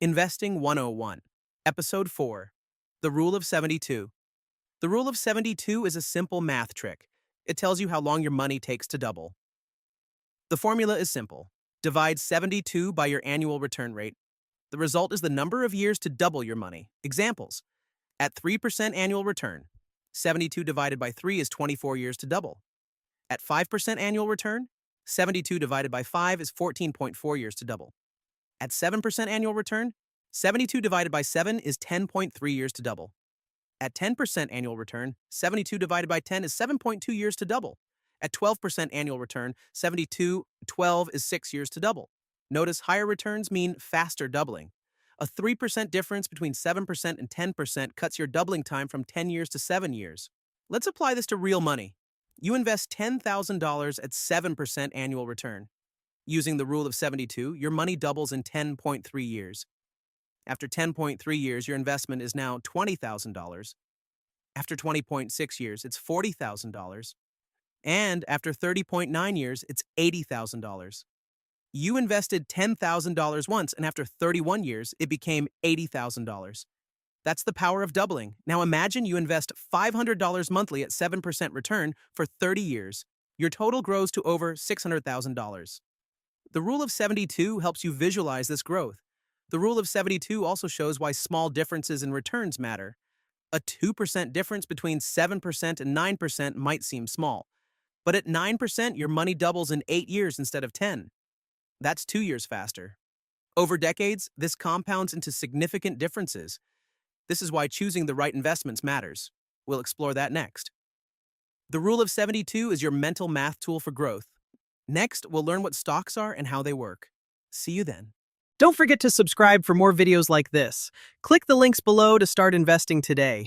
Investing 101, Episode 4 The Rule of 72. The Rule of 72 is a simple math trick. It tells you how long your money takes to double. The formula is simple. Divide 72 by your annual return rate. The result is the number of years to double your money. Examples. At 3% annual return, 72 divided by 3 is 24 years to double. At 5% annual return, 72 divided by 5 is 14.4 years to double. At 7% annual return, 72 divided by 7 is 10.3 years to double. At 10% annual return, 72 divided by 10 is 7.2 years to double. At 12% annual return, 12 is 6 years to double. Notice higher returns mean faster doubling. A 3% difference between 7% and 10% cuts your doubling time from 10 years to 7 years. Let's apply this to real money. You invest $10,000 at 7% annual return. Using the rule of 72, your money doubles in 10.3 years. After 10.3 years, your investment is now $20,000. After 20.6 years, it's $40,000. And after 30.9 years, it's $80,000. You invested $10,000 once, and after 31 years, it became $80,000. That's the power of doubling. Now imagine you invest $500 monthly at 7% return for 30 years. Your total grows to over $600,000. The rule of 72 helps you visualize this growth. The rule of 72 also shows why small differences in returns matter. A 2% difference between 7% and 9% might seem small, but at 9%, your money doubles in 8 years instead of 10. That's 2 years faster. Over decades, this compounds into significant differences. This is why choosing the right investments matters. We'll explore that next. The rule of 72 is your mental math tool for growth. Next, we'll learn what stocks are and how they work. See you then. Don't forget to subscribe for more videos like this. Click the links below to start investing today.